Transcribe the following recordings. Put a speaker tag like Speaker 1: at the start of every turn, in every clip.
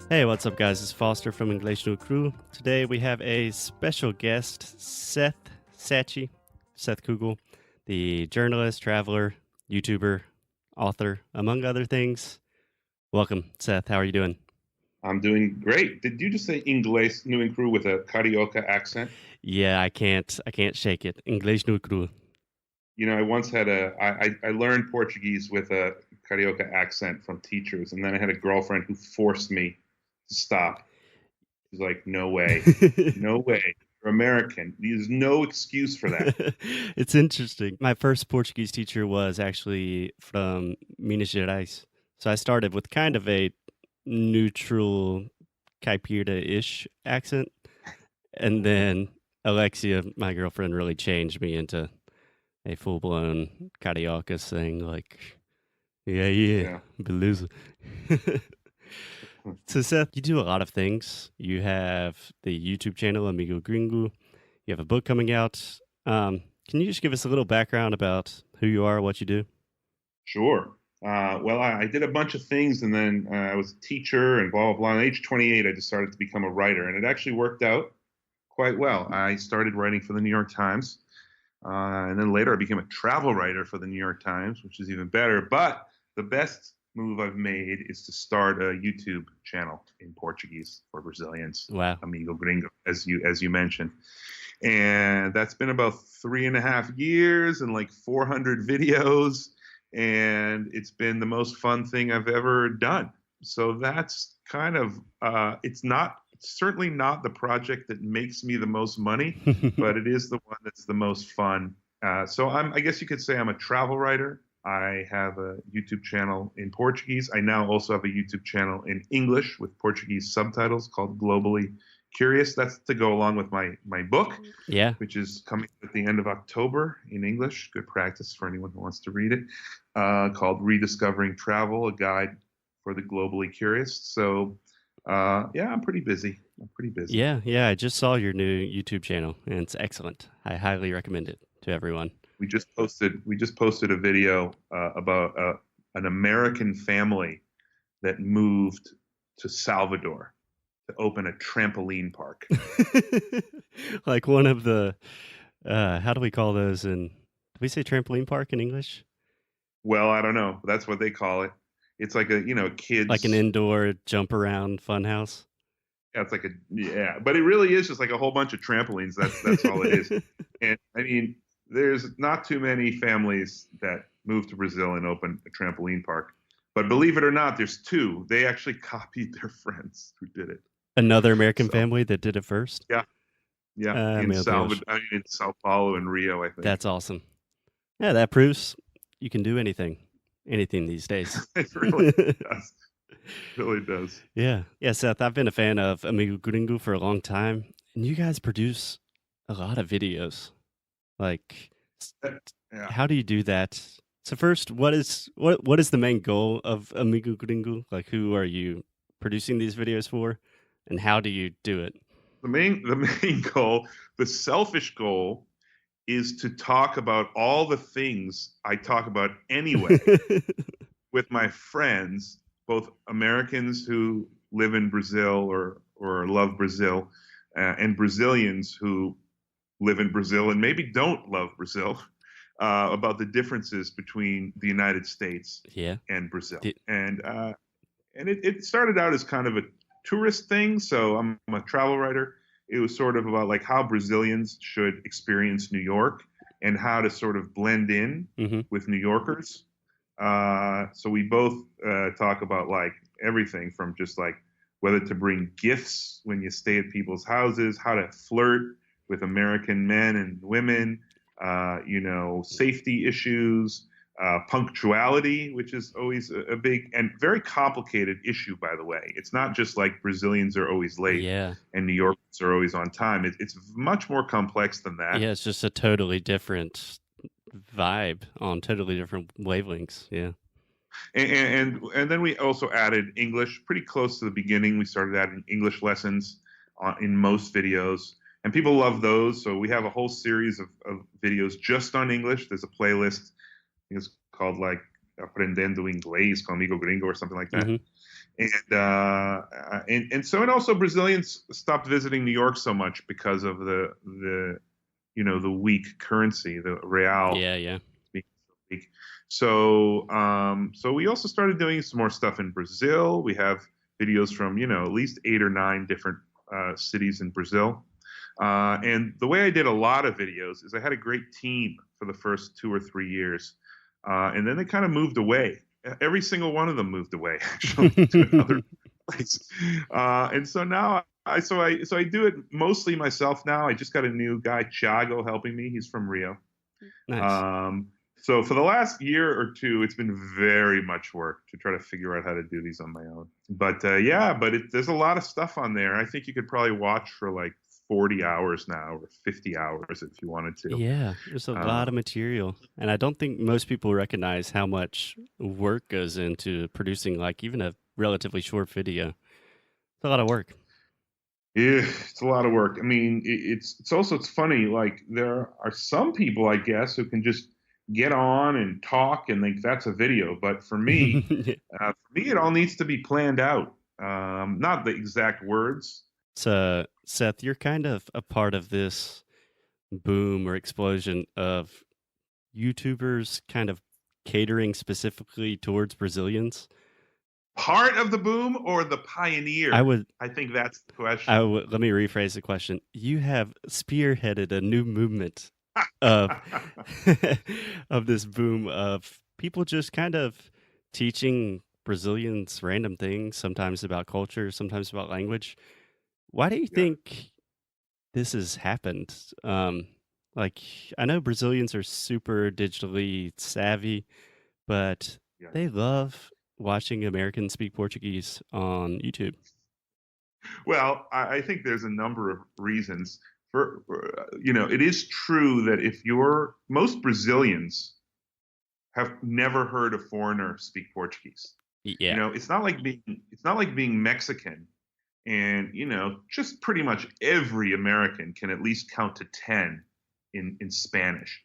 Speaker 1: Hey, what's up, guys? It's Foster from Inglês no Crew. Today we have a special guest, Seth Kugel, the journalist, traveler, YouTuber, author, among other things. Welcome, Seth. How are you doing?
Speaker 2: I'm doing great. Did you just say Inglês New and Crew with a Carioca accent?
Speaker 1: Yeah, I can't shake it. Inglês no Crew.
Speaker 2: You know, I once had I learned Portuguese with a Carioca accent from teachers, and then I had a girlfriend who forced me to stop. She's like, no way, no way. You're American. There's no excuse for that.
Speaker 1: It's interesting. My first Portuguese teacher was actually from Minas Gerais. So I started with kind of a neutral Caipira-ish accent. And then Alexia, my girlfriend, really changed me into a full-blown Carioca saying like, yeah, yeah,
Speaker 2: Yeah.
Speaker 1: beleza. So Seth, you do a lot of things. You have the YouTube channel Amigo Gringo. You have a book coming out. Can you just give us a little background about who you are, what you do?
Speaker 2: Sure. Well, I did a bunch of things, and then I was a teacher and blah blah blah. At age 28, I decided to become a writer, and it actually worked out quite well. I started writing for the New York Times, and then later I became a travel writer for the New York Times, which is even better. But the best move I've made is to start a YouTube channel in Portuguese for Brazilians,
Speaker 1: Wow.
Speaker 2: Amigo Gringo, as you mentioned. And that's been about 3.5 years and like 400 videos, and it's been the most fun thing I've ever done. So that's kind of it's certainly not the project that makes me the most money, but it is the one that's the most fun. I guess you could say I'm a travel writer. I have a YouTube channel in Portuguese. I now also have a YouTube channel in English with Portuguese subtitles called Globally Curious. That's to go along with my book,
Speaker 1: Yeah.
Speaker 2: which is coming at the end of October in English. Good practice for anyone who wants to read it. Called Rediscovering Travel, a guide for the globally curious. So, yeah, I'm pretty busy. I'm pretty busy.
Speaker 1: Yeah. I just saw your new YouTube channel and it's excellent. I highly recommend it to everyone.
Speaker 2: We just posted a video about an American family that moved to Salvador to open a trampoline park.
Speaker 1: Like one of the, how do we call those do we say trampoline park in English?
Speaker 2: Well, I don't know. That's what they call it. It's like a
Speaker 1: Like an
Speaker 2: kids.
Speaker 1: indoor jump around fun house?
Speaker 2: Yeah, it's like a yeah, but it really is just like a whole bunch of trampolines. That's all it is. And I mean, there's not too many families that move to Brazil and open a trampoline park. But believe it or not, there's two. They actually copied their friends who did it.
Speaker 1: Another American
Speaker 2: So
Speaker 1: family that did it first?
Speaker 2: yeah, yeah,
Speaker 1: Meu Deus.
Speaker 2: In Sao Paulo and Rio, I think.
Speaker 1: That's awesome. Yeah, that proves you can do anything these days.
Speaker 2: It really does. Really does.
Speaker 1: Yeah, Seth, I've been a fan of Amigo Gringo for a long time, and you guys produce a lot of videos. Like, s-
Speaker 2: Yeah.
Speaker 1: how do you do that? So first, what is the main goal of Amigo Gringo? Like, who are you producing these videos for, and how do you do it?
Speaker 2: The main goal, the selfish goal, is to talk about all the things I talk about anyway with my friends, both Americans who live in Brazil or love Brazil, and Brazilians who live in Brazil and maybe don't love Brazil, about the differences between the United States
Speaker 1: Yeah.
Speaker 2: and Brazil.
Speaker 1: Did,
Speaker 2: And it started out as kind of a tourist thing. So I'm a travel writer. It was sort of about like how Brazilians should experience New York and how to sort of blend in
Speaker 1: hmm
Speaker 2: with New Yorkers. So we both talk about like everything from just like whether to bring gifts when you stay at people's houses, how to flirt with American men and women, safety issues, punctuality, which is always a big and very complicated issue, by the way. It's not just like Brazilians are always late
Speaker 1: Yeah.
Speaker 2: and New Yorkers are always on time. It's much more complex than that.
Speaker 1: Yeah, it's just a totally different vibe on totally different wavelengths. Yeah.
Speaker 2: And then we also added English pretty close to the beginning. We started adding English lessons in most videos, and people love those. So we have a whole series of videos just on English. There's a playlist. I think it's called like Aprendendo Inglês com Amigo Gringo or something like that.
Speaker 1: hmm
Speaker 2: And so, and also Brazilians stopped visiting New York so much because of the weak currency, the real
Speaker 1: Yeah, yeah.
Speaker 2: being so weak. So we also started doing some more stuff in Brazil. We have videos from at least 8 or 9 different cities in Brazil. And the way I did a lot of videos is I had a great team for the first 2 or 3 years, and then they kind of moved away. Every single one of them moved away, actually, to another place. And so now I do it mostly myself now. I just got a new guy, Thiago, helping me. He's from Rio.
Speaker 1: Nice.
Speaker 2: So for the last year or two, it's been very much work to try to figure out how to do these on my own. But yeah, but there's a lot of stuff on there. I think you could probably watch for like 40 hours now or 50 hours if you wanted to.
Speaker 1: Yeah, there's a lot
Speaker 2: Uh,
Speaker 1: of material. And I don't think most people recognize how much work goes into producing like even a relatively short video. It's a lot of work.
Speaker 2: yeah, it's a lot of work. I mean, it's funny. Like there are some people, I guess, who can just get on and talk and think that's a video. But for me, it all needs to be planned out. Not the exact words.
Speaker 1: So, Seth, you're kind of a part of this boom or explosion of YouTubers kind of catering specifically towards Brazilians.
Speaker 2: Part of the boom or the
Speaker 1: I
Speaker 2: pioneer?
Speaker 1: would,
Speaker 2: I think that's the question.
Speaker 1: let me rephrase the question. You have spearheaded a new movement of of this boom of people just kind of teaching Brazilians random things, sometimes about culture, sometimes about language. Why do you
Speaker 2: Yeah,
Speaker 1: think this has happened? Like I know Brazilians are super digitally savvy, but
Speaker 2: yeah.
Speaker 1: they love watching Americans speak Portuguese on YouTube.
Speaker 2: Well, I think there's a number of reasons. It is true that if most Brazilians have never heard a foreigner speak Portuguese.
Speaker 1: Yeah.
Speaker 2: It's not like being Mexican, and just pretty much every American can at least count to 10 in Spanish.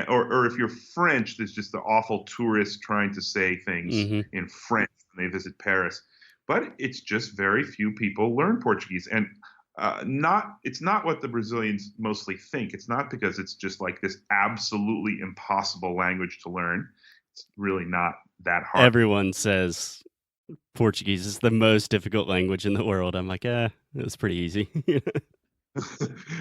Speaker 2: Or if you're French, there's just the awful tourists trying to say things
Speaker 1: Hmm.
Speaker 2: in French when they visit Paris. But it's just very few people learn Portuguese, and it's not what the Brazilians mostly think. It's not because it's just like this absolutely impossible language to learn. It's really not that hard.
Speaker 1: Everyone says Portuguese is the most difficult language in the world. I'm like, it was pretty easy.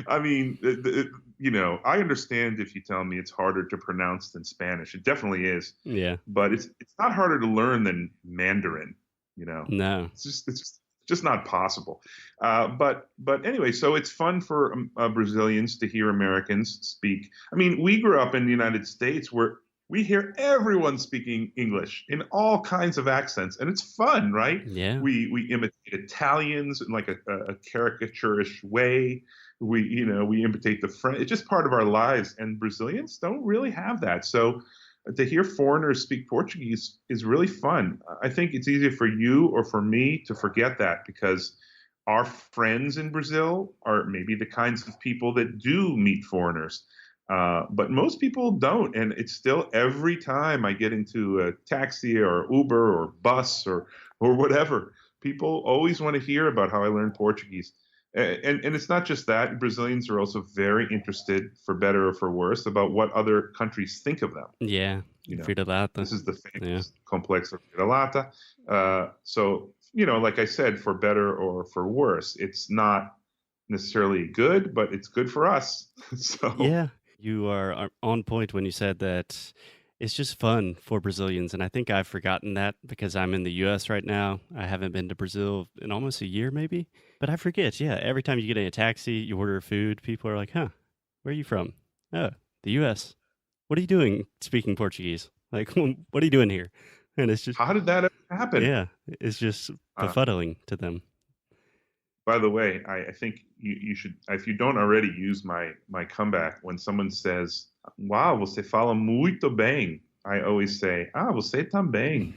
Speaker 2: I mean, I understand if you tell me it's harder to pronounce than Spanish. It definitely is,
Speaker 1: Yeah.
Speaker 2: but it's not harder to learn than Mandarin. You know,
Speaker 1: No.
Speaker 2: it's just not possible. But anyway, so it's fun for Brazilians to hear Americans speak. I mean, we grew up in the United States where we hear everyone speaking English in all kinds of accents, and it's fun, right?
Speaker 1: Yeah.
Speaker 2: We imitate Italians in like a caricaturish way. We imitate the French. It's just part of our lives, and Brazilians don't really have that. So to hear foreigners speak Portuguese is really fun. I think it's easier for you or for me to forget that because our friends in Brazil are maybe the kinds of people that do meet foreigners. But most people don't. And it's still every time I get into a taxi or Uber or bus or whatever, people always want to hear about how I learned Portuguese. And it's not just that. Brazilians are also very interested, for better or for worse, about what other countries think of them.
Speaker 1: Yeah.
Speaker 2: You know,
Speaker 1: Vira-lata.
Speaker 2: this is the
Speaker 1: Yeah.
Speaker 2: famous complexo vira-lata. So, like I said, for better or for worse, it's not necessarily good, but it's good for us. So,
Speaker 1: Yeah, you are on point when you said that it's just fun for Brazilians. And I think I've forgotten that because I'm in the US right now. I haven't been to Brazil in almost a year, maybe. But I forget, yeah, every time you get in a taxi, you order food, people are like, huh, where are you from? Oh, the US. What are you doing speaking Portuguese? Like, what are you doing here? And it's just,
Speaker 2: how did that ever happen?
Speaker 1: yeah, it's just
Speaker 2: Uh,
Speaker 1: befuddling to them.
Speaker 2: by the way, I think you should, if you don't already, use my comeback when someone says, "Wow, você fala muito bem." I always say, "Ah, você também."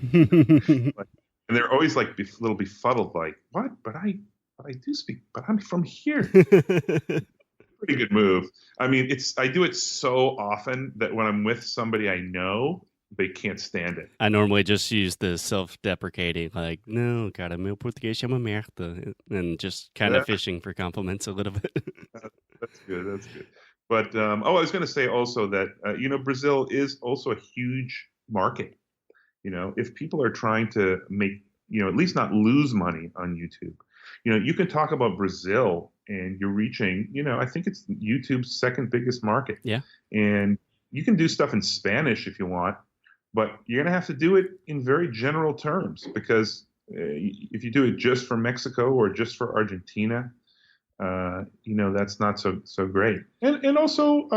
Speaker 2: Like, and they're always like a little befuddled, like, "What? But I do speak, but I'm from here." Pretty good move. I mean, I do it so often that when I'm with somebody I know, they can't stand it.
Speaker 1: I normally just use the self-deprecating, like, "Não, cara, meu português é uma merda," and just kind of
Speaker 2: Yeah,
Speaker 1: fishing for compliments a little bit.
Speaker 2: that's good. That's good. But oh, I was going to say also that Brazil is also a huge market. If people are trying to make at least not lose money on YouTube, you can talk about Brazil and you're reaching. I think it's YouTube's second biggest market,
Speaker 1: Yeah.
Speaker 2: and you can do stuff in Spanish if you want, but you're going to have to do it in very general terms because if you do it just for Mexico or just for Argentina, that's not so great. And also,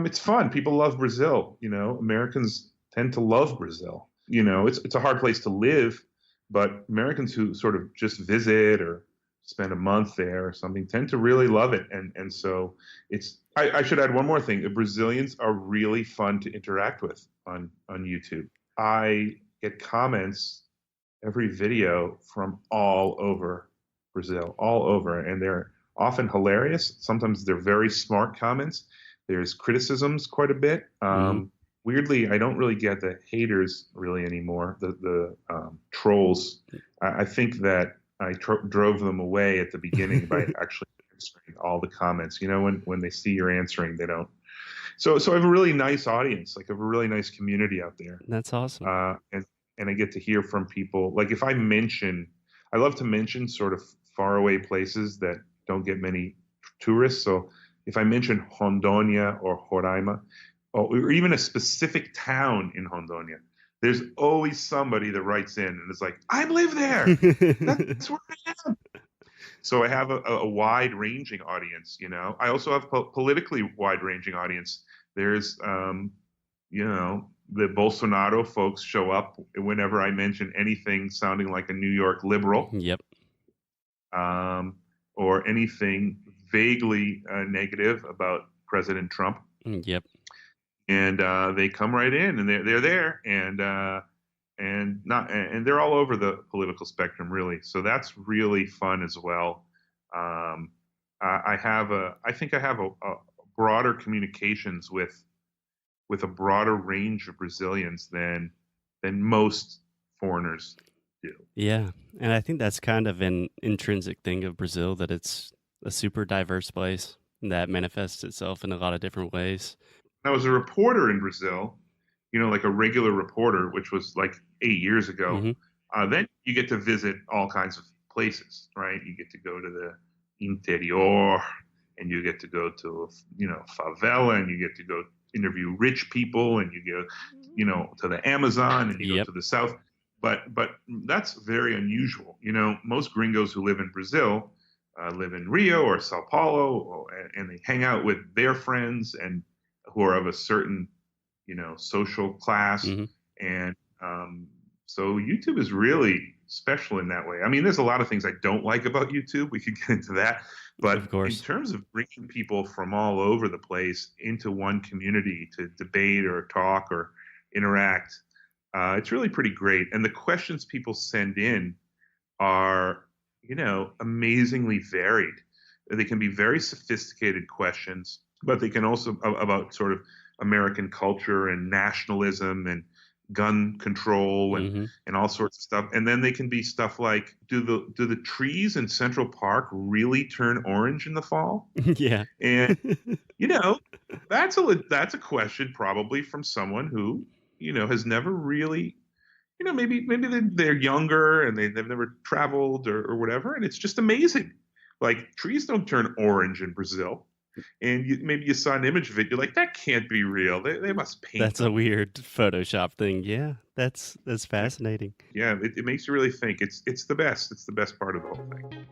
Speaker 2: it's fun. People love Brazil. Americans tend to love Brazil. It's a hard place to live, but Americans who sort of just visit or spend a month there or something tend to really love it. And so it's. I should add one more thing. The Brazilians are really fun to interact with on YouTube. I get comments every video from all over Brazil, all over, and they're often hilarious. Sometimes they're very smart comments. There's criticisms quite a bit.
Speaker 1: Mhm.
Speaker 2: Weirdly, I don't really get the haters really anymore. The trolls. I think that I drove them away at the beginning by actually answering all the comments. When they see you're answering, they don't. So I have a really nice audience. Like I have a really nice community out there,
Speaker 1: That's awesome.
Speaker 2: and I get to hear from people. Like if I love to mention sort of faraway places that don't get many tourists. So if I mention Rondônia or Roraima, or even a specific town in Rondônia, there's always somebody that writes in and is like, "I live there. That's where I am." So I have a wide-ranging audience. I also have politically wide-ranging audience. There's the Bolsonaro folks show up whenever I mention anything sounding like a New York liberal,
Speaker 1: Yep.
Speaker 2: or anything vaguely negative about President Trump,
Speaker 1: Yep.
Speaker 2: and they come right in, and they're there, and they're all over the political spectrum, really. So that's really fun as well. I think I have a broader communications with a broader range of Brazilians than most foreigners do.
Speaker 1: Yeah, and I think that's kind of an intrinsic thing of Brazil, that it's a super diverse place that manifests itself in a lot of different ways.
Speaker 2: I was a reporter in Brazil, like a regular reporter, which was like 8 years ago.
Speaker 1: Hmm.
Speaker 2: Then you get to visit all kinds of places, right? You get to go to the interior, and you get to go to favela, and you get to go interview rich people, and you go to the Amazon, and you go
Speaker 1: Yep.
Speaker 2: to the south. But that's very unusual. Most gringos who live in Brazil live in Rio or Sao Paulo, and they hang out with their friends and who are of a certain social class.
Speaker 1: Hmm.
Speaker 2: And so YouTube is really special in that way. I mean, there's a lot of things I don't like about YouTube. We could get into that. But
Speaker 1: Of
Speaker 2: in
Speaker 1: course.
Speaker 2: terms of bringing people from all over the place into one community to debate or talk or interact, it's really pretty great. And the questions people send in are, amazingly varied. They can be very sophisticated questions, but they can also about sort of American culture and nationalism and gun control and
Speaker 1: Hmm.
Speaker 2: all sorts of stuff. And then they can be stuff like, do the trees in Central Park really turn orange in the fall?
Speaker 1: Yeah.
Speaker 2: And that's a question probably from someone who has never really, maybe they're younger and they've never traveled or whatever, and it's just amazing. Like trees don't turn orange in Brazil, and maybe you saw an image of it, you're like, that can't be real. They must paint
Speaker 1: That's a
Speaker 2: them.
Speaker 1: weird Photoshop thing. Yeah, that's
Speaker 2: Yeah,
Speaker 1: fascinating.
Speaker 2: yeah, it makes you really think. It's the best. It's the best part of the whole thing.